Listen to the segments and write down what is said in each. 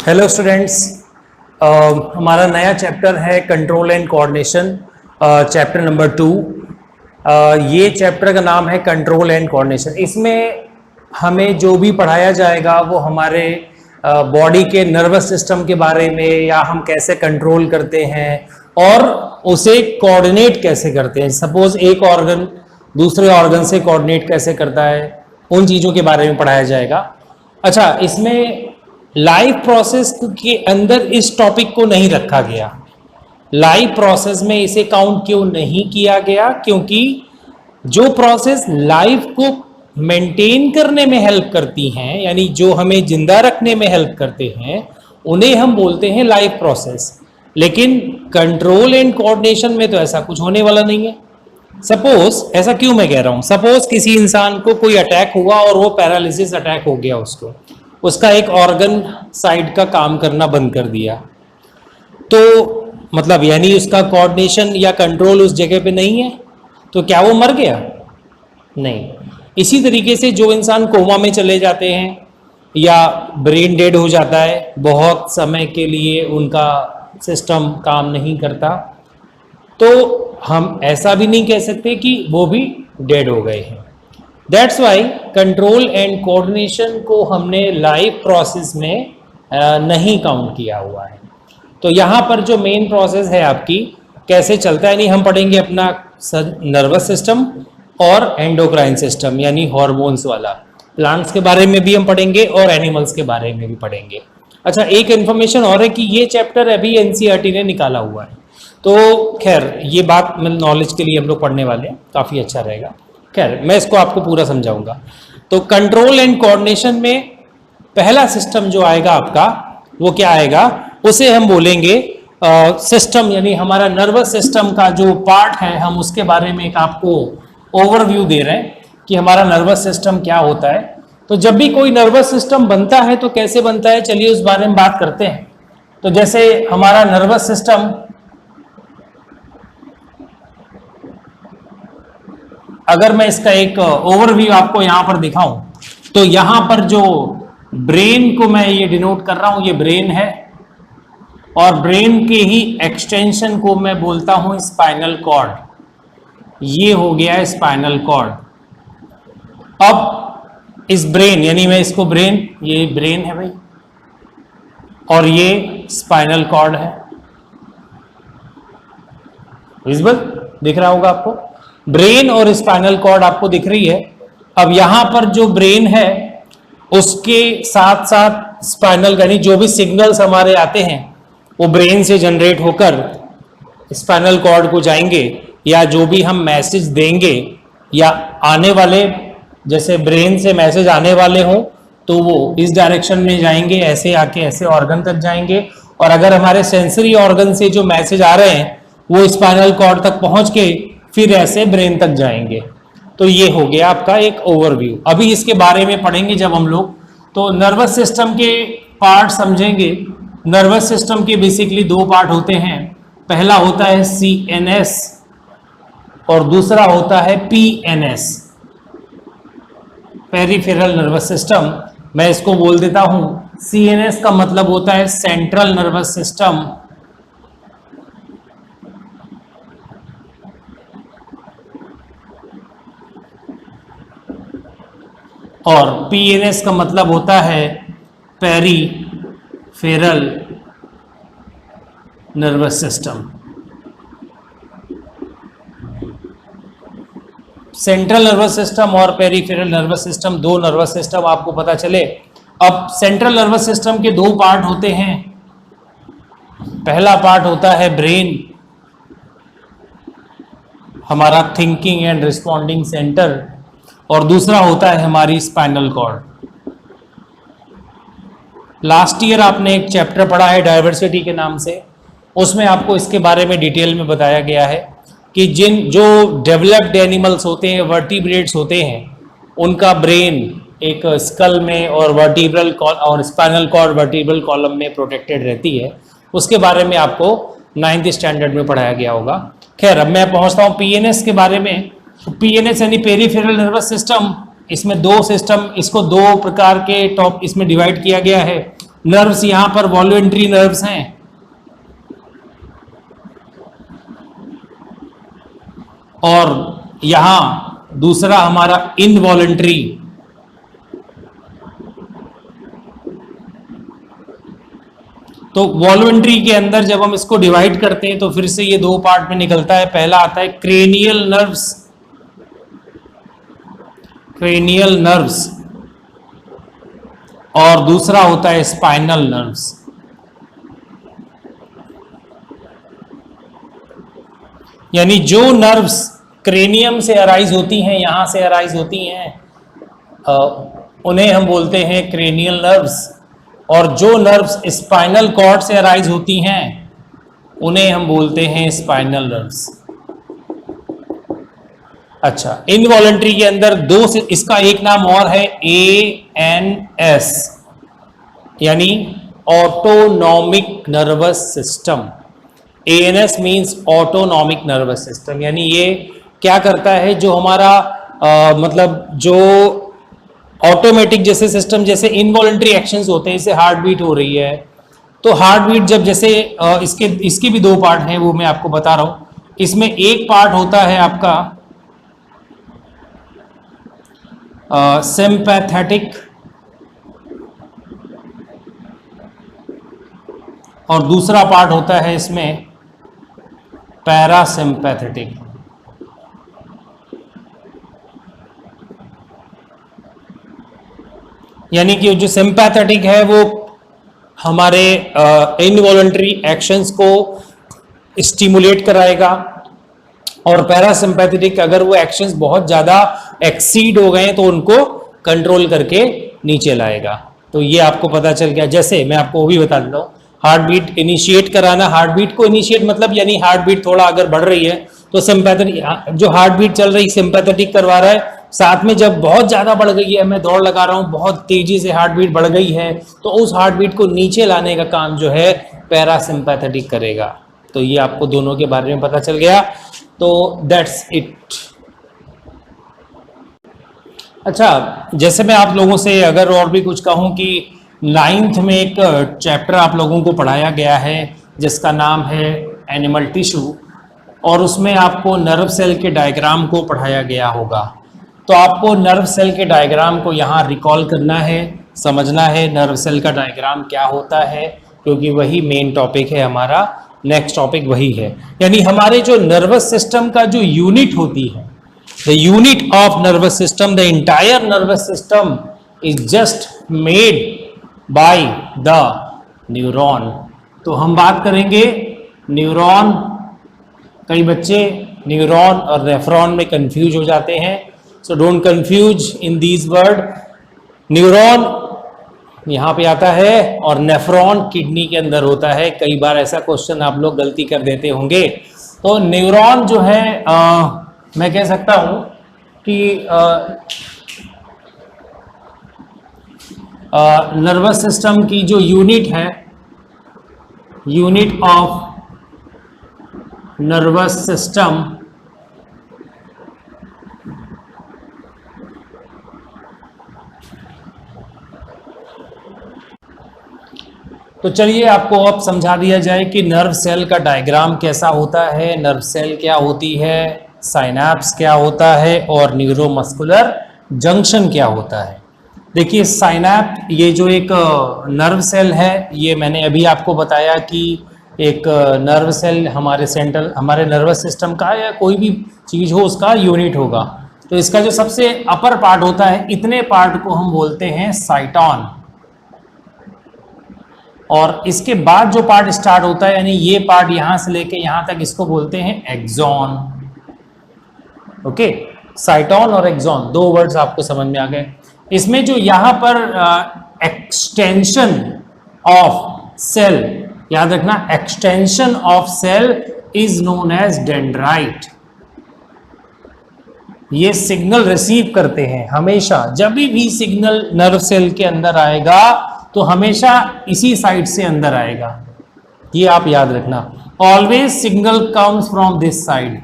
Hello students, हमारा नया chapter है control and coordination, chapter number 2। ये चैप्टर का नाम है कंट्रोल एंड कोऑर्डिनेशन। इसमें हमें जो भी पढ़ाया जाएगा वो हमारे बॉडी के नर्वस सिस्टम के बारे में, या हम कैसे कंट्रोल करते हैं और उसे कोऑर्डिनेट कैसे करते हैं। सपोज एक ऑर्गन दूसरे ऑर्गन से कोऑर्डिनेट कैसे करता है, उन चीज़ों के बारे में पढ़ाया जाएगा। अच्छा, इसमें लाइव प्रोसेस के अंदर इस टॉपिक को नहीं रखा गया। लाइव प्रोसेस में इसे काउंट क्यों नहीं किया गया? क्योंकि जो प्रोसेस लाइफ को मेंटेन करने में हेल्प करती हैं, यानी जो हमें जिंदा रखने में हेल्प करते हैं, उन्हें हम बोलते हैं लाइव प्रोसेस। लेकिन कंट्रोल एंड कोऑर्डिनेशन में तो ऐसा कुछ होने वाला नहीं है। सपोज, ऐसा क्यों मैं कह रहा हूं, सपोज किसी इंसान को कोई अटैक हुआ और वो पैरालिसिस अटैक हो गया, उसका एक ऑर्गन साइड का काम करना बंद कर दिया, तो मतलब यानी उसका कोऑर्डिनेशन या कंट्रोल उस जगह पे नहीं है, तो क्या वो मर गया? नहीं। इसी तरीके से जो इंसान कोमा में चले जाते हैं या ब्रेन डेड हो जाता है, बहुत समय के लिए उनका सिस्टम काम नहीं करता, तो हम ऐसा भी नहीं कह सकते कि वो भी डेड हो गए हैं। That's why control and coordination को हमने लाइव प्रोसेस में नहीं काउंट किया हुआ है। तो यहाँ पर जो मेन प्रोसेस है आपकी कैसे चलता है, नहीं हम पढ़ेंगे अपना नर्वस सिस्टम और एंडोक्राइन सिस्टम, यानी हॉर्मोन्स वाला। प्लांट्स के बारे में भी हम पढ़ेंगे और एनिमल्स के बारे में भी पढ़ेंगे। अच्छा, एक इन्फॉर्मेशन और है कि ये चैप्टर अभी एनसीईआरटी ने निकाला हुआ है, तो खैर ये बात नॉलेज के लिए हम लोग पढ़ने वाले हैं, काफ़ी अच्छा रहेगा। खैर मैं इसको आपको पूरा समझाऊंगा। तो कंट्रोल एंड कोऑर्डिनेशन में पहला सिस्टम जो आएगा आपका, वो क्या आएगा, उसे हम बोलेंगे सिस्टम, यानी हमारा नर्वस सिस्टम का जो पार्ट है, हम उसके बारे में एक आपको ओवरव्यू दे रहे हैं कि हमारा नर्वस सिस्टम क्या होता है। तो जब भी कोई नर्वस सिस्टम बनता है तो कैसे बनता है, चलिए उस बारे में बात करते हैं। तो जैसे हमारा नर्वस सिस्टम, अगर मैं इसका एक ओवरव्यू आपको यहां पर दिखाऊं, तो यहां पर जो ब्रेन को मैं ये डिनोट कर रहा हूं, ये ब्रेन है, और ब्रेन के ही एक्सटेंशन को मैं बोलता हूं स्पाइनल कॉर्ड। ये हो गया स्पाइनल कॉर्ड। अब इस ब्रेन, यानी मैं इसको ब्रेन, ये ब्रेन है भाई, और ये स्पाइनल कॉर्ड है। विजिबल दिख रहा होगा आपको, ब्रेन और स्पाइनल कॉर्ड आपको दिख रही है। अब यहां पर जो ब्रेन है उसके साथ साथ स्पाइनल, यानी जो भी सिग्नल्स हमारे आते हैं वो ब्रेन से जनरेट होकर स्पाइनल कॉर्ड को जाएंगे, या जो भी हम मैसेज देंगे या आने वाले, जैसे ब्रेन से मैसेज आने वाले हों तो वो इस डायरेक्शन में जाएंगे, ऐसे आके ऐसे ऑर्गन तक जाएंगे। और अगर हमारे सेंसरी ऑर्गन से जो मैसेज आ रहे हैं वो स्पाइनल कॉर्ड तक पहुंच के फिर ऐसे ब्रेन तक जाएंगे। तो ये हो गया आपका एक ओवरव्यू। अभी इसके बारे में पढ़ेंगे जब हम लोग, तो नर्वस सिस्टम के पार्ट समझेंगे। नर्वस सिस्टम के बेसिकली दो पार्ट होते हैं, पहला होता है CNS और दूसरा होता है PNS, पेरिफेरल नर्वस सिस्टम। मैं इसको बोल देता हूं, CNS का मतलब होता है सेंट्रल नर्वस सिस्टम, और PNS का मतलब होता है peripheral nervous system. Central nervous system और पेरिफेरल नर्वस सिस्टम, दो नर्वस सिस्टम आपको पता चले। अब सेंट्रल नर्वस सिस्टम के दो पार्ट होते हैं। पहला पार्ट होता है ब्रेन, हमारा थिंकिंग एंड रिस्पॉन्डिंग सेंटर, और दूसरा होता है हमारी स्पाइनल कॉर्ड। लास्ट ईयर आपने एक चैप्टर पढ़ा है डाइवर्सिटी के नाम से, उसमें आपको इसके बारे में डिटेल में बताया गया है कि जो डेवलप्ड एनिमल्स होते हैं, वर्टिब्रेट्स होते हैं, उनका ब्रेन एक स्कल में और वर्टिब्रल और स्पाइनल कॉर्ड वर्टिब्रल कॉलम में प्रोटेक्टेड रहती है। उसके बारे में आपको 9th स्टैंडर्ड में पढ़ाया गया होगा। खैर अब मैं पहुंचता हूं PNS के बारे में। PNS यानी पेरिफेरल नर्वस सिस्टम, इसमें दो सिस्टम, इसको दो प्रकार के टॉप इसमें डिवाइड किया गया है। नर्व्स यहां पर वॉल्यूंटरी नर्व्स हैं, और यहां दूसरा हमारा इनवॉलंटरी। तो वॉल्यूंटरी के अंदर जब हम इसको डिवाइड करते हैं तो फिर से ये दो पार्ट में निकलता है। पहला आता है क्रेनियल नर्व्स, क्रेनियल नर्व्स, और दूसरा होता है स्पाइनल नर्व्स। यानी जो नर्व्स क्रेनियम से अराइज होती हैं, यहां से अराइज होती हैं, उन्हें हम बोलते हैं क्रेनियल नर्व्स, और जो नर्व्स स्पाइनल कॉर्ड से अराइज होती हैं उन्हें हम बोलते हैं स्पाइनल नर्व्स। अच्छा, इनवॉलंटरी के अंदर दो से, इसका एक नाम और है ANS, यानी autonomic nervous system. ANS means autonomic nervous system, यानी ये क्या करता है, जो हमारा मतलब जो ऑटोमेटिक जैसे सिस्टम, जैसे इनवॉलंटरी एक्शंस होते हैं, जैसे हार्ट बीट हो रही है, तो हार्ट बीट जब जैसे इसके भी दो पार्ट हैं, वो मैं आपको बता रहा हूं। इसमें एक पार्ट होता है आपका सिंपैथेटिक, और दूसरा पार्ट होता है इसमें पैरासिम्पैथेटिक। यानी कि जो सिंपैथेटिक है वो हमारे इनवॉलंटरी एक्शंस को स्टिमुलेट कराएगा, और पैरासिम्पैथेटिक अगर वो एक्शंस बहुत ज़्यादा एक्सीड हो गए तो उनको कंट्रोल करके नीचे लाएगा। तो ये आपको पता चल गया। जैसे मैं आपको वो भी बता देता हूँ, हार्ट बीट इनिशिएट कराना, हार्ट बीट को इनिशिएट मतलब यानी हार्ट बीट थोड़ा अगर बढ़ रही है तो सिंपैथेटिक, जो हार्ट बीट चल रही सिंपैथेटिक करवा रहा है, साथ में जब बहुत ज़्यादा बढ़ गई है, मैं दौड़ लगा रहा हूँ, बहुत तेजी से हार्ट बीट बढ़ गई है, तो उस हार्ट बीट को नीचे लाने का काम जो है पैरासिम्पैथेटिक करेगा। तो ये आपको दोनों के बारे में पता चल गया। तो दैट्स इट। अच्छा, जैसे मैं आप लोगों से अगर और भी कुछ कहूँ कि 9th में एक चैप्टर आप लोगों को पढ़ाया गया है जिसका नाम है एनिमल टिश्यू, और उसमें आपको नर्व सेल के डायग्राम को पढ़ाया गया होगा। तो आपको नर्व सेल के डायग्राम को यहाँ रिकॉल करना है, समझना है नर्व सेल का डायग्राम क्या होता है, क्योंकि वही मेन टॉपिक है हमारा, नेक्स्ट टॉपिक वही है। यानी हमारे जो नर्वस सिस्टम का जो यूनिट होती है, the unit of nervous system, the entire nervous system is just made by the neuron. तो हम बात करेंगे न्यूरॉन। कई बच्चे न्यूरॉन और नेफ्रॉन में कंफ्यूज हो जाते हैं, so don't confuse in these word. Neuron यहाँ पे आता है और नेफ्रॉन किडनी के अंदर होता है। कई बार ऐसा क्वेश्चन आप लोग गलती कर देते होंगे। तो न्यूरॉन जो है मैं कह सकता हूँ कि नर्वस सिस्टम की जो यूनिट है, यूनिट ऑफ नर्वस सिस्टम तो चलिए आपको अब समझा दिया जाए कि नर्व सेल का डायग्राम कैसा होता है, नर्व सेल क्या होती है, साइनैप्स क्या होता है, और न्यूरोमस्कुलर जंक्शन क्या होता है। देखिए साइनैप, ये जो एक नर्व सेल है, ये मैंने अभी आपको बताया कि एक नर्व सेल हमारे नर्वस सिस्टम का या कोई भी चीज़ हो उसका यूनिट होगा। तो इसका जो सबसे अपर पार्ट होता है, इतने पार्ट को हम बोलते हैं साइटॉन, और इसके बाद जो पार्ट स्टार्ट होता है, यानी ये पार्ट यहां से लेके यहां तक, इसको बोलते हैं एक्सॉन। ओके, साइटॉन और एक्सॉन, दो वर्ड्स आपको समझ में आ गए। इसमें जो यहां पर एक्सटेंशन ऑफ सेल, याद रखना, extension of cell is known as dendrite. ये सिग्नल रिसीव करते हैं हमेशा, जब भी सिग्नल नर्व सेल के अंदर आएगा तो हमेशा इसी साइड से अंदर आएगा, ये आप याद रखना। Always signal comes from this side.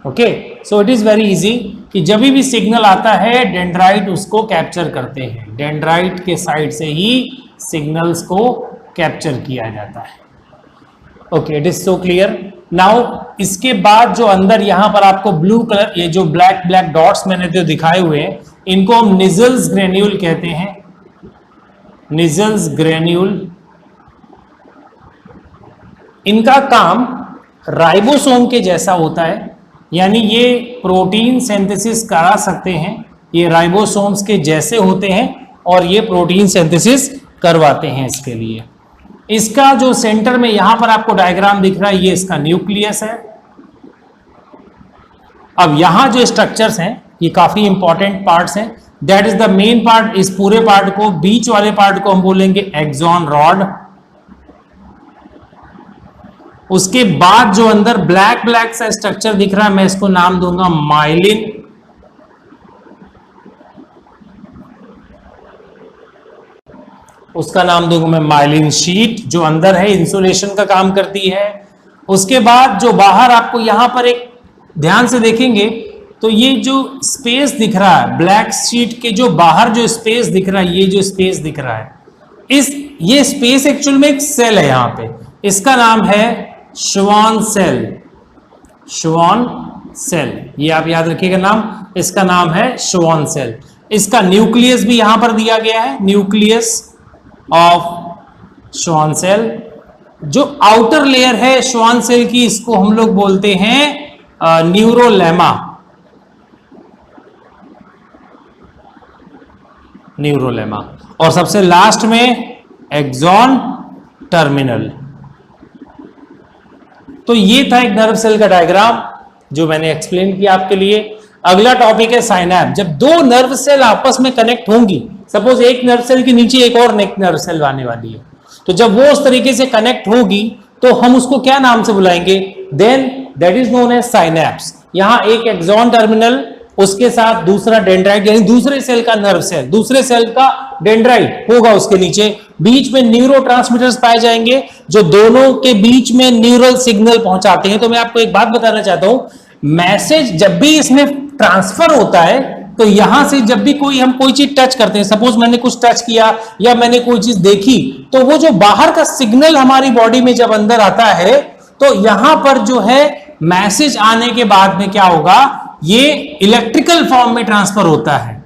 Okay, so it is very easy. कि जब भी सिग्नल आता है डेंड्राइट उसको कैप्चर करते हैं, डेंड्राइट के साइड से ही सिग्नल्स को कैप्चर किया जाता है। Okay, it is so clear now. इसके बाद जो अंदर यहां पर आपको ब्लू कलर, ये जो ब्लैक ब्लैक डॉट्स मैंने जो दिखाए हुए हैं, इनको हम निजल्स ग्रेन्यूल कहते हैं, निजल्स ग्रेन्यूल। इनका काम राइबोसोम के जैसा होता है, यानी ये प्रोटीन सिंथेसिस करा सकते हैं, ये राइबोसोम्स के जैसे होते हैं और ये प्रोटीन सिंथेसिस करवाते हैं इसके लिए। इसका जो सेंटर में यहां पर आपको डायग्राम दिख रहा है, ये इसका न्यूक्लियस है। अब यहां जो स्ट्रक्चर्स हैं ये काफी इंपॉर्टेंट पार्ट्स हैं, that is the main part. इस पूरे पार्ट को, बीच वाले पार्ट को हम बोलेंगे एक्सॉन रॉड। उसके बाद जो अंदर ब्लैक ब्लैक सा स्ट्रक्चर दिख रहा है, मैं इसको नाम दूंगा माइलिन। उसका नाम दूंगा मैं माइलिन शीट, जो अंदर है इंसुलेशन का काम करती है। उसके बाद जो बाहर आपको यहां पर एक ध्यान से देखेंगे तो ये जो स्पेस दिख रहा है, ब्लैक शीट के जो बाहर जो स्पेस दिख रहा है, ये जो स्पेस दिख रहा है, ये स्पेस एक्चुअल में एक सेल है यहां पे, इसका नाम है श्वान सेल। श्वान सेल, ये आप याद रखिएगा नाम, इसका नाम है श्वान सेल। इसका न्यूक्लियस भी यहां पर दिया गया है, न्यूक्लियस ऑफ श्वान सेल। जो आउटर लेयर है श्वान सेल की, इसको हम लोग बोलते हैं न्यूरोलेमा। न्यूरोलेमा। और सबसे लास्ट में एक्सॉन टर्मिनल। तो ये था एक नर्व सेल का डायग्राम जो मैंने एक्सप्लेन किया आपके लिए। अगला टॉपिक है साइनैप्स। जब दो नर्व सेल आपस में कनेक्ट होंगी, सपोज एक नर्व सेल के नीचे एक और नर्व सेल आने वाली है, तो जब वो उस तरीके से कनेक्ट होगी तो हम उसको क्या नाम से बुलाएंगे? Then that is known as synapse. यहां एक एक्सॉन टर्मिनल, उसके साथ दूसरा डेंड्राइट, यानी दूसरे सेल का नर्व सेल, दूसरे सेल का डेंड्राइट होगा उसके नीचे। बीच में न्यूरोट्रांसमीटर्स पाए जाएंगे जो दोनों के बीच में न्यूरल सिग्नल पहुंचाते हैं। तो मैं आपको एक बात बताना चाहता हूं, मैसेज जब भी इसमें ट्रांसफर होता है तो यहां से जब भी हम कोई चीज टच करते हैं, सपोज मैंने कुछ टच किया या मैंने कोई चीज देखी, तो वो जो बाहर का सिग्नल हमारी बॉडी में जब अंदर आता है तो यहां पर जो है मैसेज आने के बाद में क्या होगा, ये इलेक्ट्रिकल फॉर्म में ट्रांसफर होता है,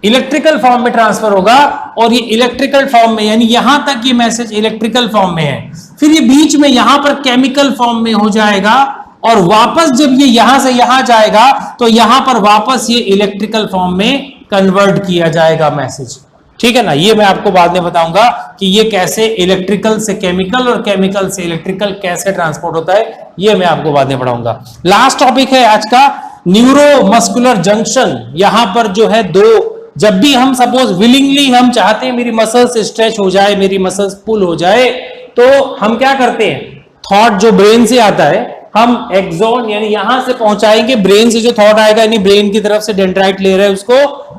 इलेक्ट्रिकल फॉर्म में ट्रांसफर होगा। और ये इलेक्ट्रिकल फॉर्म में, यानी यहां तक ये मैसेज इलेक्ट्रिकल फॉर्म में है, फिर ये बीच में यहां पर केमिकल फॉर्म में हो जाएगा और वापस जब ये यहां से यहां जाएगा तो यहां पर वापस ये इलेक्ट्रिकल फॉर्म में कन्वर्ट किया जाएगा मैसेज। ठीक है ना, ये मैं आपको बाद में बताऊंगा कि ये कैसे इलेक्ट्रिकल से केमिकल और केमिकल से इलेक्ट्रिकल कैसे ट्रांसपोर्ट होता है, ये मैं आपको बाद में पढ़ाऊंगा। लास्ट टॉपिक है आज का न्यूरो मस्कुलर जंक्शन। यहां पर जो है दो, जब भी हम सपोज विलिंगली हम चाहते हैं मेरी मसल्स स्ट्रेच हो जाए, मेरी मसल्स पुल हो जाए, तो हम क्या करते हैं, थॉट जो ब्रेन से आता है हम एक्सॉन यानी यहां से पहुंचाएंगे, ब्रेन से जो थॉट आएगा यानी ब्रेन की तरफ से डेंड्राइट ले रहे हैं उसको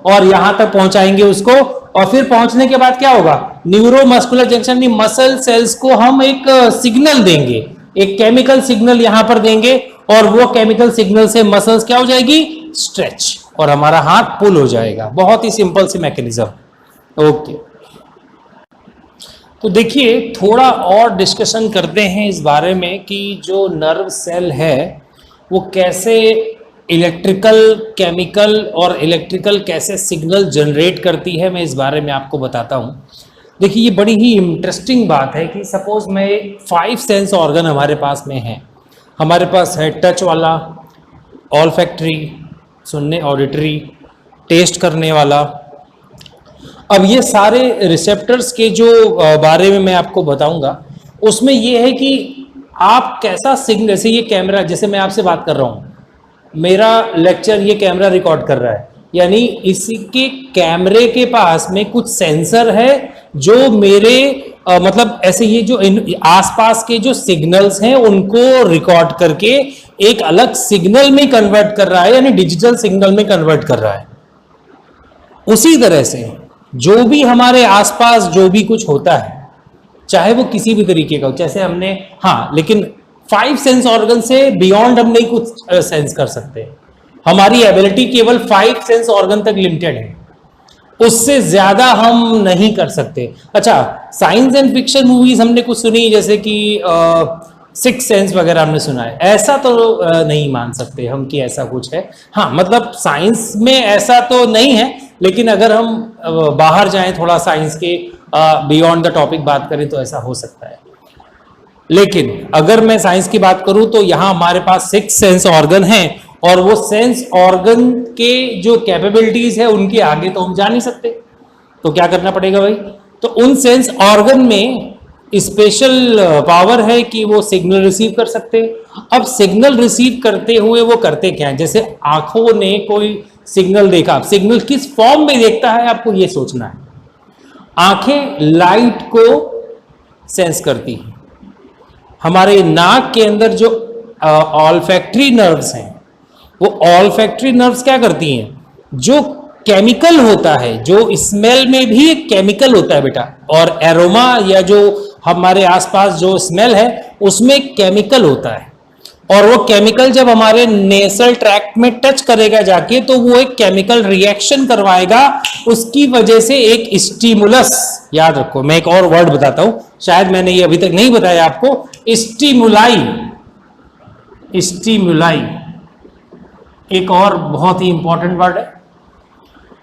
और यहां तक पहुंचाएंगे उसको, और फिर पहुंचने के बाद क्या होगा, न्यूरोमस्कुलर जंक्शन में मसल सेल्स को हम एक सिग्नल देंगे, एक केमिकल सिग्नल यहां पर देंगे और वो केमिकल सिग्नल से मसल्स क्या हो जाएगी, स्ट्रेच, और हमारा हाथ पुल हो जाएगा। बहुत ही सिंपल सी मैकेनिज्म। ओके, तो देखिए थोड़ा और डिस्कशन करते हैं इस बारे में कि जो नर्व सेल है वो कैसे इलेक्ट्रिकल, केमिकल और इलेक्ट्रिकल कैसे सिग्नल जनरेट करती है, मैं इस बारे में आपको बताता हूँ। देखिए ये बड़ी ही इंटरेस्टिंग बात है कि सपोज मैं 5 सेंस ऑर्गन हमारे पास में है, हमारे पास है टच वाला, ऑल्फैक्टरी सुनने, ऑडिटरी टेस्ट करने वाला। अब ये सारे रिसेप्टर्स के जो बारे में मैं आपको बताऊंगा, उसमें ये है कि आप कैसा सिग्नल, जैसे ये कैमरा, जैसे मैं आपसे बात कर रहा हूँ, मेरा लेक्चर ये कैमरा रिकॉर्ड कर रहा है, यानी इसके कैमरे के पास में कुछ सेंसर है जो मेरे मतलब ऐसे ये जो आसपास के जो सिग्नल्स हैं उनको रिकॉर्ड करके एक अलग सिग्नल में कन्वर्ट कर रहा है, यानी डिजिटल सिग्नल में कन्वर्ट कर रहा है। उसी तरह से जो भी हमारे आसपास जो भी कुछ होता है, चाहे वो किसी भी तरीके का हो, जैसे हमने, हाँ लेकिन 5 सेंस ऑर्गन से बियॉन्ड हम नहीं कुछ सेंस कर सकते। हमारी एबिलिटी केवल 5 सेंस ऑर्गन तक लिमिटेड है, उससे ज्यादा हम नहीं कर सकते। अच्छा, साइंस एंड फिक्शन मूवीज हमने कुछ सुनी, जैसे कि सिक्स सेंस वगैरह हमने सुना है, ऐसा तो नहीं मान सकते हम कि ऐसा कुछ है। हाँ, मतलब साइंस में ऐसा तो नहीं है, लेकिन अगर हम बाहर जाएं थोड़ा साइंस के बियॉन्ड द टॉपिक बात करें तो ऐसा हो सकता है। लेकिन अगर मैं साइंस की बात करूं तो यहां हमारे पास 6 सेंस ऑर्गन हैं, और वो सेंस ऑर्गन के जो कैपेबिलिटीज है उनके आगे तो हम जा नहीं सकते। तो क्या करना पड़ेगा भाई? तो उन सेंस ऑर्गन में स्पेशल पावर है कि वो सिग्नल रिसीव कर सकते हैं। अब सिग्नल रिसीव करते हुए वो करते क्या है? जैसे आंखों ने कोई सिग्नल देखा, सिग्नल किस फॉर्म में देखता है आपको ये सोचना है। आंखें लाइट को सेंस करती हैं। हमारे नाक के अंदर जो ऑल्फैक्टरी नर्व्स हैं, वो ऑल्फैक्टरी नर्व्स क्या करती हैं? जो केमिकल होता है, जो स्मेल में भी एक केमिकल होता है बेटा, और एरोमा या जो हमारे आसपास जो स्मेल है उसमें केमिकल होता है, और वो केमिकल जब हमारे नेसल ट्रैक्ट में टच करेगा जाके तो वो एक केमिकल रिएक्शन करवाएगा। उसकी वजह से एक स्टिमुलस, याद रखो मैं एक और वर्ड बताता हूं, शायद मैंने ये अभी तक नहीं बताया आपको, स्टिमुलाई। स्टिमुलाई एक और बहुत ही इंपॉर्टेंट वर्ड है।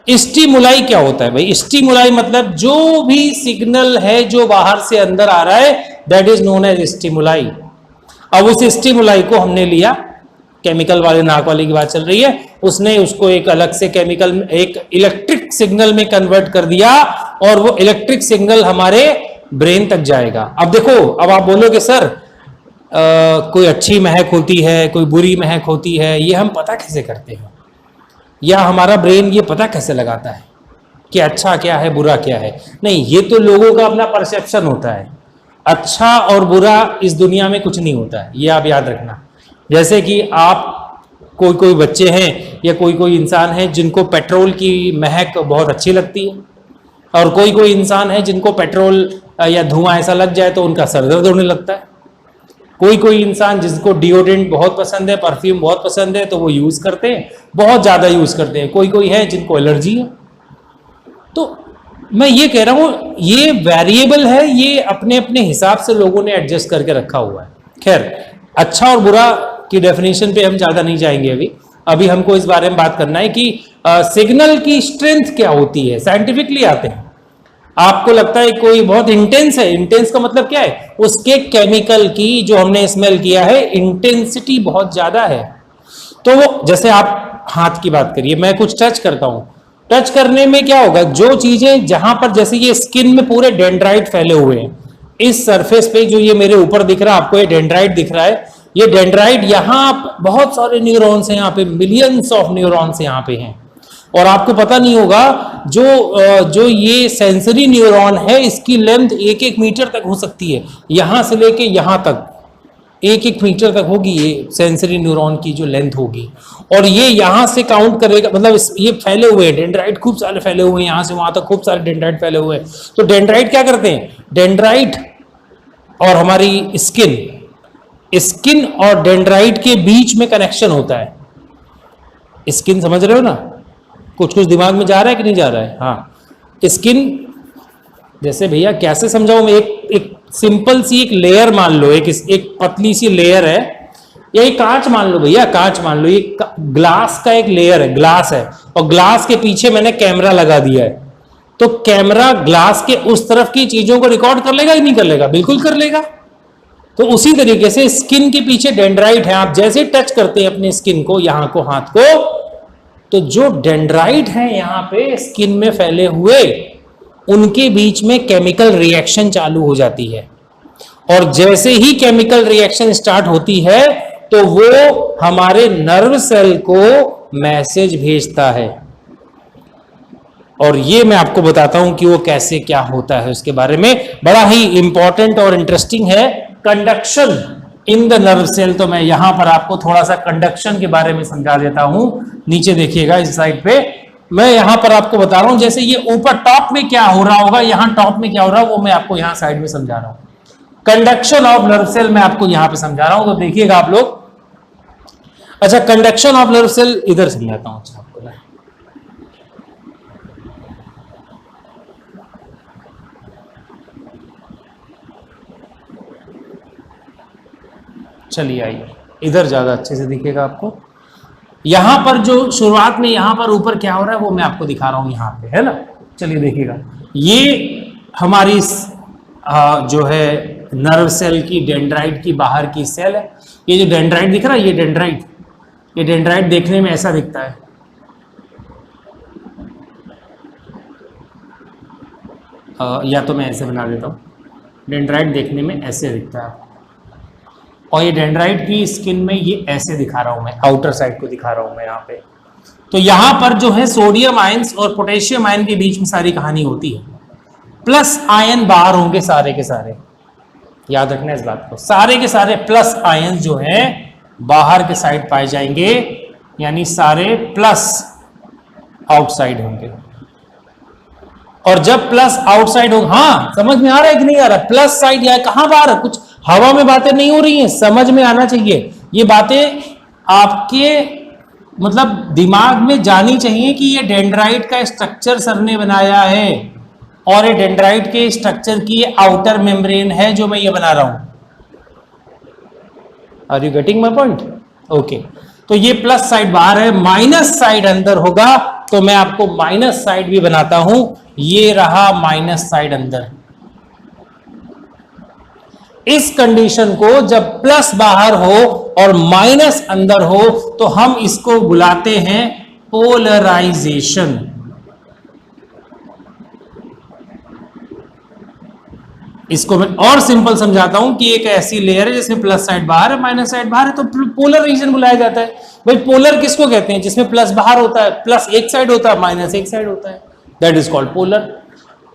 स्टिमुलाई क्या होता है भाई? स्टिमुलाई मतलब जो भी सिग्नल है जो बाहर से अंदर आ रहा है, that is known as stimuli. अब उस स्टिमुलाई को हमने लिया, केमिकल वाले नाक वाले की बात चल रही है, उसने उसको एक अलग से केमिकल, एक इलेक्ट्रिक सिग्नल में कन्वर्ट कर दिया, और वो इलेक्ट्रिक सिग्नल हमारे ब्रेन तक जाएगा। अब देखो, अब आप बोलोगे सर कोई अच्छी महक होती है, कोई बुरी महक होती है, ये हम पता कैसे करते हैं? या हमारा ब्रेन ये पता कैसे लगाता है कि अच्छा क्या है बुरा क्या है? नहीं, ये तो लोगों का अपना परसेप्शन होता है। अच्छा और बुरा इस दुनिया में कुछ नहीं होता है, ये आप याद रखना। जैसे कि आप कोई बच्चे हैं या कोई इंसान है जिनको पेट्रोल की महक बहुत अच्छी लगती है, और कोई इंसान है जिनको पेट्रोल या धुआं ऐसा लग जाए तो उनका सर दर्द होने लगता है। कोई इंसान जिसको डिओड्रेंट बहुत पसंद है, परफ्यूम बहुत पसंद है, तो वो यूज करते हैं, बहुत ज्यादा यूज करते हैं। कोई है जिनको एलर्जी है। तो मैं ये कह रहा हूं ये वेरिएबल है, ये अपने अपने हिसाब से लोगों ने एडजस्ट करके रखा हुआ है। खैर, अच्छा और बुरा की डेफिनेशन पे हम ज्यादा नहीं जाएंगे अभी हमको इस बारे में बात करना है कि सिग्नल की स्ट्रेंथ क्या होती है। साइंटिफिकली आते हैं। आपको लगता है कोई बहुत इंटेंस है, इंटेंस का मतलब क्या है? उसके केमिकल की जो हमने स्मेल किया है इंटेंसिटी बहुत ज्यादा है। तो वो, जैसे आप हाथ की बात करिए, मैं कुछ टच करता हूं, टच करने में क्या होगा? जो चीजें जहां पर, जैसे ये स्किन में पूरे डेंड्राइट फैले हुए हैं, इस सरफेस पे जो ये मेरे ऊपर दिख रहा है, आपको ये डेंड्राइट दिख रहा है, ये डेंड्राइट, यहाँ बहुत सारे न्यूरॉन्स हैं, यहाँ पे मिलियंस ऑफ न्यूरॉन्स यहाँ पे हैं। और आपको पता नहीं होगा जो ये सेंसरी न्यूरॉन है, इसकी लेंथ 1-1 मीटर तक हो सकती है। यहां से लेके यहां तक 1-1 मीटर तक होगी ये सेंसरी न्यूरॉन की जो लेंथ होगी। और ये यहां से काउंट करेगा, मतलब ये फैले हुए हैं, डेंड्राइट खूब सारे फैले हुए हैं, यहां से वहां तक खूब सारे डेंड्राइट फैले हुए हैं। तो डेंड्राइट क्या करते हैं? डेंड्राइट और हमारी स्किन और डेंड्राइट के बीच में कनेक्शन होता है। स्किन समझ रहे हो ना? कुछ दिमाग में जा रहा है कि नहीं जा रहा है? हाँ, स्किन, जैसे भैया कैसे समझाऊं मैं, एक सिंपल सी एक लेयर मान लो, एक पतली सी लेयर है, या एक कांच मान लो भैया, कांच मान लो, ये ग्लास का एक लेयर है, ग्लास है, और ग्लास के पीछे मैंने कैमरा लगा दिया है। तो कैमरा ग्लास के उस तरफ की चीजों को रिकॉर्ड कर लेगा कि नहीं कर लेगा? बिल्कुल कर लेगा। तो उसी तरीके से स्किन के पीछे डेंड्राइट है, आप जैसे टच करते हैं अपने स्किन को, यहां को, हाथ को, तो जो डेंड्राइट है यहां पे स्किन में फैले हुए, उनके बीच में केमिकल रिएक्शन चालू हो जाती है। और जैसे ही केमिकल रिएक्शन स्टार्ट होती है तो वो हमारे नर्व सेल को मैसेज भेजता है। और ये मैं आपको बताता हूं कि वो कैसे क्या होता है, उसके बारे में बड़ा ही इंपॉर्टेंट और इंटरेस्टिंग है। Conduction in the nerve cell, तो मैं यहां पर आपको थोड़ा सा कंडक्शन के बारे में समझा देता हूं। नीचे देखिएगा इस साइड पे, मैं यहां पर आपको बता रहा हूं, जैसे ये ऊपर टॉप में क्या हो रहा होगा, यहां टॉप में क्या हो रहा है वो मैं आपको यहां साइड में समझा रहा हूं। कंडक्शन ऑफ नर्व सेल मैं आपको यहां पे समझा रहा हूं, तो देखिएगा आप लोग। अच्छा, कंडक्शन ऑफ नर्व सेल इधर समझाता हूं। अच्छा आपको चलिए आइए, इधर ज्यादा अच्छे से दिखेगा आपको। यहां पर जो शुरुआत में यहां पर ऊपर क्या हो रहा है वो मैं आपको दिखा रहा हूं यहां पे, है ना। चलिए देखिएगा, ये हमारी जो है नर्व सेल की डेंड्राइट की बाहर की सेल है। ये जो डेंड्राइट दिख रहा है, ये डेंड्राइट देखने में ऐसा दिखता है। या तो मैं ऐसे बना देता हूँ, डेंड्राइट देखने में ऐसे दिखता है। और ये डेंड्राइट की स्किन में ये ऐसे दिखा रहा हूं मैं, आउटर साइड को दिखा रहा हूं मैं यहाँ पे। तो यहां पर जो है सोडियम आयंस और पोटेशियम आयन के बीच में सारी कहानी होती है। प्लस आयन बाहर होंगे सारे के सारे, याद रखना इस बात को, सारे के सारे प्लस आयन जो है बाहर के साइड पाए जाएंगे, यानी सारे प्लस आउटसाइड होंगे। और जब प्लस आउटसाइड हो, हाँ समझ में आ रहा है कि नहीं आ रहा, प्लस साइड या कहां बाहर है, कुछ हवा में बातें नहीं हो रही हैं, समझ में आना चाहिए। ये बातें आपके मतलब दिमाग में जानी चाहिए कि ये डेंड्राइट का स्ट्रक्चर सर ने बनाया है, और ये डेंड्राइट के स्ट्रक्चर की आउटर मेम्ब्रेन है जो मैं ये बना रहा हूं। Are you getting my point? Okay, तो ये प्लस साइड बाहर है, माइनस साइड अंदर होगा, तो मैं आपको माइनस साइड भी बनाता हूं। ये रहा माइनस साइड अंदर। इस कंडीशन को जब प्लस बाहर हो और माइनस अंदर हो तो हम इसको बुलाते हैं पोलराइजेशन। इसको मैं और सिंपल समझाता हूं कि एक ऐसी लेयर है जिसमें प्लस साइड बाहर है माइनस साइड बाहर है, तो पोलर रीजन बुलाया जाता है। भाई पोलर किसको कहते हैं? जिसमें प्लस बाहर होता है, प्लस एक साइड होता है, माइनस एक साइड होता है, दैट इज कॉल्ड पोलर।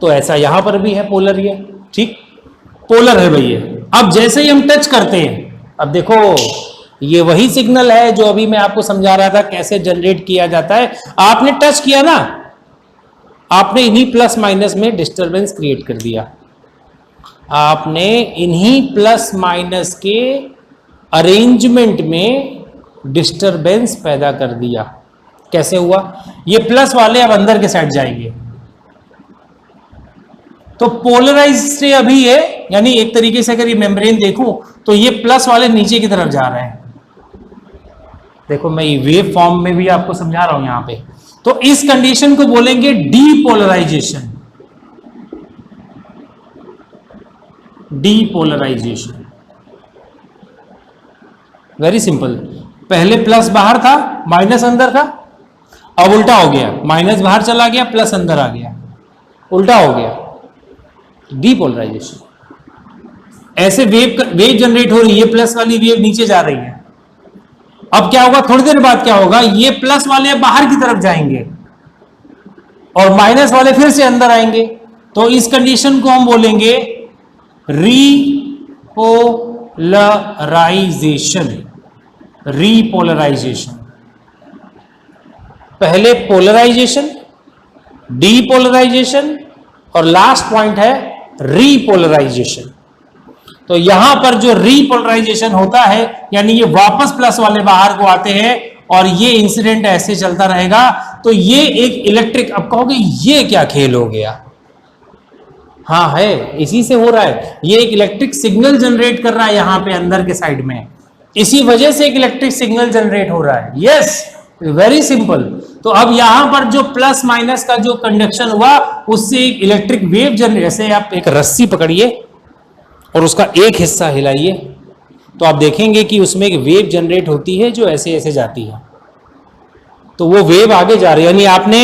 तो ऐसा यहां पर भी है पोलर, ये ठीक पोलर है भैया। अब जैसे ही हम टच करते हैं, अब देखो ये वही सिग्नल है जो अभी मैं आपको समझा रहा था कैसे जनरेट किया जाता है। आपने टच किया ना, आपने इन्हीं प्लस माइनस में डिस्टरबेंस क्रिएट कर दिया, आपने इन्हीं प्लस माइनस के अरेंजमेंट में डिस्टरबेंस पैदा कर दिया। कैसे हुआ? ये प्लस वाले अब अंदर के साइड जाएंगे, तो पोलराइज से अभी है, यानी एक तरीके से अगर ये मेम्ब्रेन देखूं तो ये प्लस वाले नीचे की तरफ जा रहे हैं। देखो मैं ये वेव फॉर्म में भी आपको समझा रहा हूं यहां पे। तो इस कंडीशन को बोलेंगे डीपोलराइजेशन। Depolarization very simple. पहले प्लस बाहर था, माइनस अंदर था, अब उल्टा हो गया, माइनस बाहर चला गया, प्लस अंदर आ गया, उल्टा हो गया, डीपोलराइजेशन। ऐसे वेव जनरेट हो रही है, प्लस वाली वेव नीचे जा रही है। अब क्या होगा, थोड़ी देर बाद क्या होगा, ये प्लस वाले बाहर की तरफ जाएंगे और माइनस वाले फिर से अंदर आएंगे। तो इस कंडीशन को हम बोलेंगे रीपोलराइजेशन। रीपोलराइजेशन, पहले पोलराइजेशन, डीपोलराइजेशन और लास्ट पॉइंट है रीपोलराइजेशन। तो यहां पर जो रीपोलराइजेशन होता है, यानी ये वापस प्लस वाले बाहर को आते हैं और ये इंसिडेंट ऐसे चलता रहेगा, तो ये एक इलेक्ट्रिक, अब कहोगे ये क्या खेल हो गया? हाँ है, इसी से हो रहा है। ये एक इलेक्ट्रिक सिग्नल जनरेट कर रहा है यहां पे अंदर के साइड में, इसी वजह से एक इलेक्ट्रिक सिग्नल जनरेट हो रहा है। Yes, very simple. तो अब यहां पर जो प्लस माइनस का जो कंडक्शन हुआ, उससे एक इलेक्ट्रिक वेव जनरेट, जैसे आप एक रस्सी पकड़िए और उसका एक हिस्सा हिलाइए, तो आप देखेंगे कि उसमें एक वेव जनरेट होती है जो ऐसे ऐसे जाती है। तो वो वेव आगे जा रही है, यानी आपने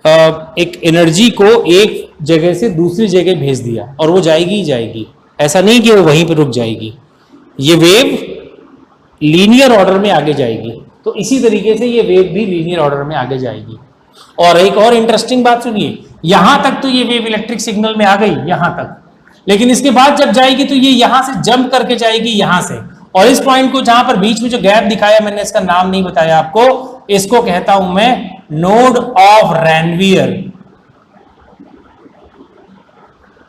एक एनर्जी को एक जगह से दूसरी जगह भेज दिया और वो जाएगी ही जाएगी, ऐसा नहीं कि वो वहीं पर रुक जाएगी। ये वेव लीनियर ऑर्डर में आगे जाएगी, तो इसी तरीके से ये वेव भी लीनियर ऑर्डर में आगे जाएगी। और एक और इंटरेस्टिंग बात सुनिए, यहां तक तो ये वेव इलेक्ट्रिक सिग्नल में आ गई यहां तक, लेकिन इसके बाद जब जाएगी तो ये यहां से जंप करके जाएगी यहां से, और इस पॉइंट को जहां पर बीच में जो गैप दिखाया, मैंने इसका नाम नहीं बताया आपको, इसको कहता हूं मैं node of Ranvier.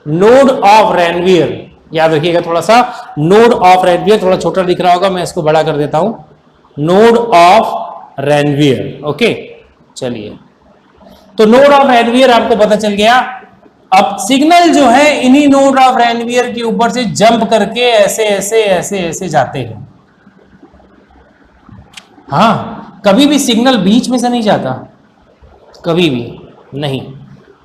Node of Ranvier याद रखिएगा थोड़ा सा। नोड ऑफ रैनवियर थोड़ा छोटा दिख रहा होगा, मैं इसको बड़ा कर देता हूं। Node of Ranvier. ओके, चलिए, तो नोड ऑफ रैनवियर आपको पता चल गया। अब सिग्नल जो है इन्हीं नोड ऑफ रैनवियर के ऊपर से जंप करके ऐसे ऐसे ऐसे ऐसे जाते हैं। हाँ, कभी भी सिग्नल बीच में से नहीं जाता, कभी भी नहीं,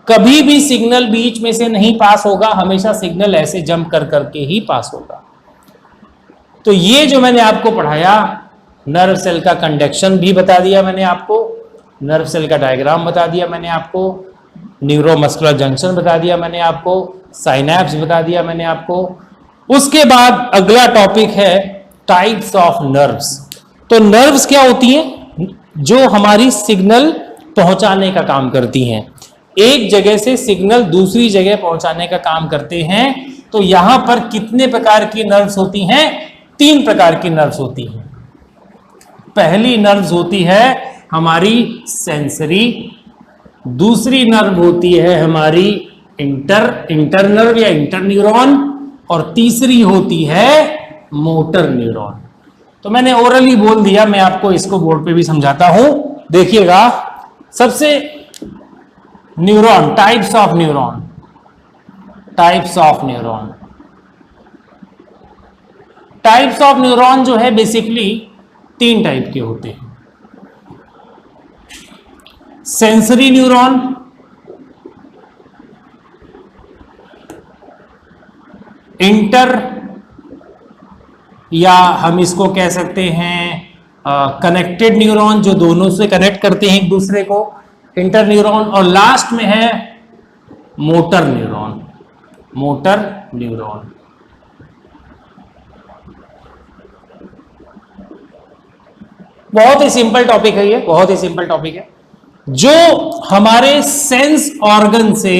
कभी भी सिग्नल बीच में से नहीं पास होगा, हमेशा सिग्नल ऐसे जंप कर करके ही पास होगा। तो ये जो मैंने आपको पढ़ाया, नर्व सेल का कंडक्शन भी बता दिया मैंने आपको, नर्व सेल का डायग्राम बता दिया मैंने आपको, न्यूरोमस्कुलर जंक्शन बता दिया मैंने आपको, साइनैप्स बता दिया मैंने आपको। उसके बाद अगला टॉपिक है टाइप्स ऑफ नर्व्स। तो नर्व्स क्या होती हैं? जो हमारी सिग्नल पहुंचाने का काम करती हैं, एक जगह से सिग्नल दूसरी जगह पहुंचाने का काम करते हैं। तो यहां पर कितने प्रकार की नर्व्स होती हैं? 3 प्रकार की नर्व्स होती हैं। पहली नर्व्स होती है हमारी सेंसरी, दूसरी नर्व होती है हमारी इंटरनर्व या इंटरन्यूरॉन, और तीसरी होती है मोटर न्यूरॉन। तो मैंने ओरली बोल दिया, मैं आपको इसको बोर्ड पे भी समझाता हूं, देखिएगा। सबसे neuron, types of neuron, types of neuron, types of neuron जो है बेसिकली 3 टाइप के होते हैं। सेंसरी न्यूरॉन, इंटर या हम इसको कह सकते हैं कनेक्टेड न्यूरॉन, जो दोनों से कनेक्ट करते हैं एक दूसरे को, इंटर न्यूरॉन, और लास्ट में है मोटर न्यूरॉन, मोटर न्यूरॉन। बहुत ही सिंपल टॉपिक है ये, बहुत ही सिंपल टॉपिक है। जो हमारे सेंस ऑर्गन से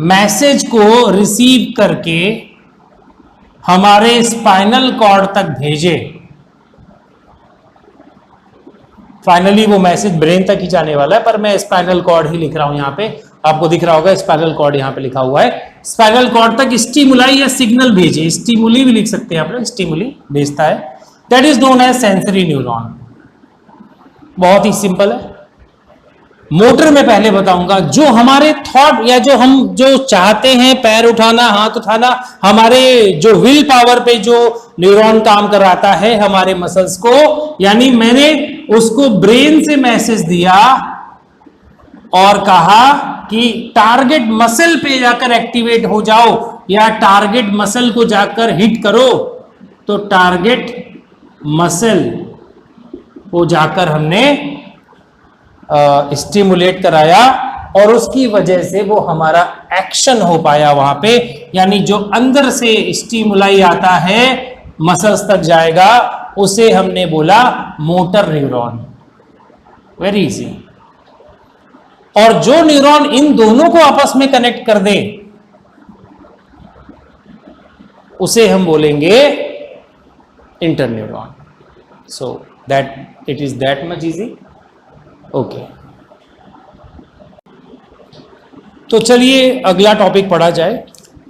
मैसेज को रिसीव करके हमारे स्पाइनल कॉर्ड तक भेजे, फाइनली वो मैसेज ब्रेन तक ही जाने वाला है, पर मैं स्पाइनल कॉर्ड ही लिख रहा हूं यहां पे, आपको दिख रहा होगा स्पाइनल कॉर्ड यहां पे लिखा हुआ है। स्पाइनल कॉर्ड तक स्टिमुलाई या सिग्नल भेजे, स्टिमुली भी लिख सकते हैं आप, स्टिमुली भेजता है, that is known as sensory neuron. बहुत ही सिंपल है। मोटर में पहले बताऊंगा, जो हमारे थॉट या जो हम जो चाहते हैं, पैर उठाना, हाथ उठाना, हमारे जो विल पावर पे जो न्यूरॉन काम कराता है हमारे मसल्स को, यानी मैंने उसको ब्रेन से मैसेज दिया और कहा कि टारगेट मसल पे जाकर एक्टिवेट हो जाओ या टारगेट मसल को जाकर हिट करो, तो टारगेट मसल को जाकर हमने स्टिमुलेट कराया और उसकी वजह से वो हमारा एक्शन हो पाया वहां पे, यानी जो अंदर से स्टिमुलाई आता है मसल्स तक जाएगा, उसे हमने बोला मोटर न्यूरॉन। Very easy. और जो न्यूरॉन इन दोनों को आपस में कनेक्ट कर दे उसे हम बोलेंगे interneuron. So that it is that much easy. Okay, तो चलिए अगला टॉपिक पढ़ा जाए।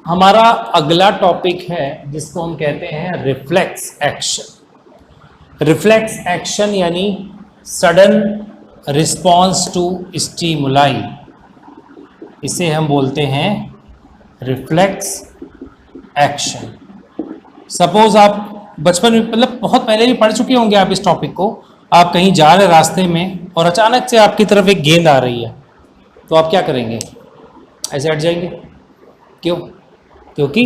हमारा अगला टॉपिक है जिसको हम कहते हैं रिफ्लेक्स एक्शन। रिफ्लेक्स एक्शन यानी सडन रिस्पॉन्स टू स्टिमुलाई, इसे हम बोलते हैं रिफ्लेक्स एक्शन। सपोज आप बचपन में, मतलब बहुत पहले भी पढ़ चुके होंगे आप इस टॉपिक को। आप कहीं जा रहे रास्ते में और अचानक से आपकी तरफ एक गेंद आ रही है, तो आप क्या करेंगे? ऐसे हट जाएंगे। क्यों? क्योंकि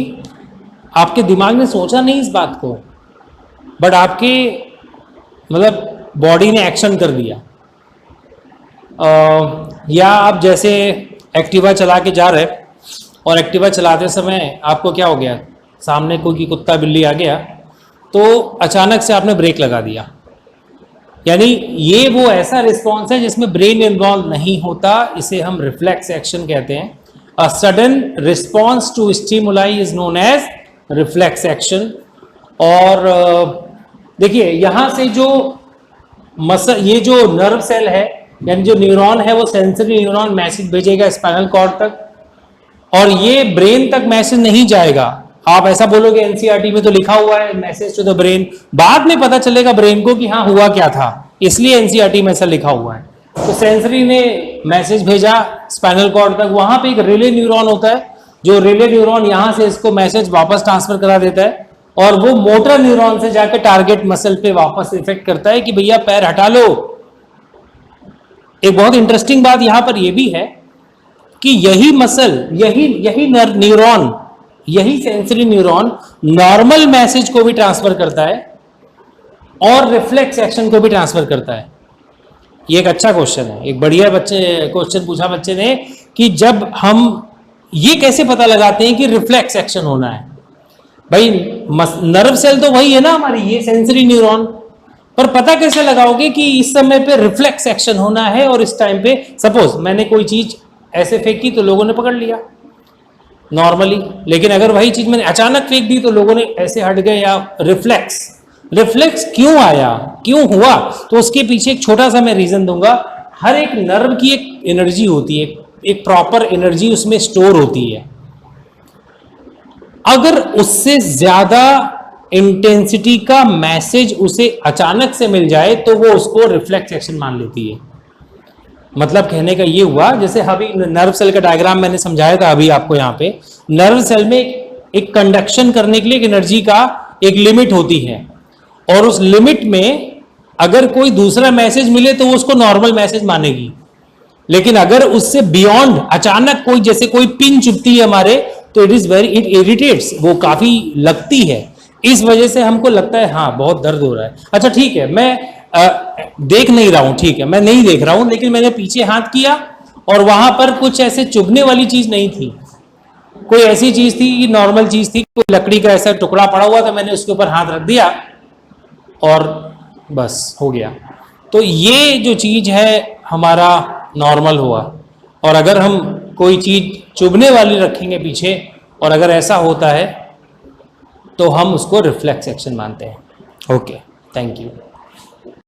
आपके दिमाग ने सोचा नहीं इस बात को, बट आपके मतलब बॉडी ने एक्शन कर दिया। या आप जैसे एक्टिवा चला के जा रहे और एक्टिवा चलाते समय आपको क्या हो गया, सामने कोई कुत्ता बिल्ली आ गया, तो अचानक से आपने ब्रेक लगा दिया। यानी ये वो ऐसा रिस्पॉन्स है जिसमें ब्रेन इन्वॉल्व नहीं होता, इसे हम रिफ्लेक्स एक्शन कहते हैं। A sudden response to stimuli is known as reflex action. और देखिए यहां से जो ये जो नर्व सेल है यानी जो न्यूरॉन है वो सेंसरी न्यूरॉन मैसेज भेजेगा स्पाइनल कॉर्ड तक, और ये ब्रेन तक मैसेज नहीं जाएगा, आप ऐसा बोलोगे एनसीईआरटी में तो लिखा हुआ है मैसेज टू द ब्रेन, बाद में पता चलेगा ब्रेन को कि हाँ हुआ क्या था, इसलिए एनसीईआरटी में ऐसा लिखा हुआ है। तो सेंसरी ने मैसेज भेजा स्पाइनल कॉर्ड तक, वहां पे एक रिले न्यूरॉन होता है, जो रिले न्यूरॉन यहां से इसको मैसेज वापस ट्रांसफर करा देता है, और वो मोटर न्यूरॉन से जाकर टारगेट मसल पे वापस इफेक्ट करता है कि भैया पैर हटा लो। एक बहुत इंटरेस्टिंग बात यहां पर यह भी है कि यही मसल, यही न्यूरॉन, यही सेंसरी न्यूरॉन नॉर्मल मैसेज को भी ट्रांसफर करता है और रिफ्लेक्स एक्शन को भी ट्रांसफर करता है। ये एक अच्छा क्वेश्चन है, एक बढ़िया क्वेश्चन पूछा बच्चे ने कि जब हम ये कैसे पता लगाते हैं कि रिफ्लेक्स एक्शन होना है। भाई नर्व सेल तो वही है ना हमारी, ये सेंसरी न्यूरॉन, पर पता कैसे लगाओगे कि इस समय पे रिफ्लेक्स एक्शन होना है और इस टाइम पे सपोज मैंने कोई चीज ऐसे फेंकी तो लोगों ने पकड़ लिया नॉर्मली, लेकिन अगर वही चीज मैंने अचानक फेंक दी तो लोगों ने ऐसे हट गए, या रिफ्लेक्स क्यों आया, क्यों हुआ, तो उसके पीछे एक छोटा सा मैं रीजन दूंगा। हर एक नर्व की एक एनर्जी होती है, एक प्रॉपर एनर्जी उसमें स्टोर होती है। अगर उससे ज्यादा इंटेंसिटी का मैसेज उसे अचानक से मिल जाए तो वो उसको रिफ्लेक्स एक्शन मान लेती है। मतलब कहने का ये हुआ, जैसे अभी नर्व सेल का डायग्राम मैंने समझाया था अभी आपको, यहाँ पे नर्व सेल में एक कंडक्शन करने के लिए एक एनर्जी का एक लिमिट होती है, और उस लिमिट में अगर कोई दूसरा मैसेज मिले तो वो उसको नॉर्मल मैसेज मानेगी, लेकिन अगर उससे बियॉन्ड अचानक कोई, जैसे कोई पिन चुभती है हमारे, तो इट इरिटेट्स, वो काफी लगती है, इस वजह से हमको लगता है हाँ बहुत दर्द हो रहा है। अच्छा ठीक है, मैं देख नहीं रहा हूं, ठीक है मैं नहीं देख रहा हूं, लेकिन मैंने पीछे हाथ किया और वहां पर कुछ ऐसे चुभने वाली चीज नहीं थी, कोई ऐसी चीज थी कि नॉर्मल चीज थी, कोई लकड़ी का ऐसा टुकड़ा पड़ा हुआ था, मैंने उसके ऊपर हाथ रख दिया और बस हो गया। तो ये जो चीज है हमारा नॉर्मल हुआ, और अगर हम कोई चीज चुभने वाली रखेंगे पीछे और अगर ऐसा होता है तो हम उसको रिफ्लेक्स एक्शन मानते हैं। Okay, thank you.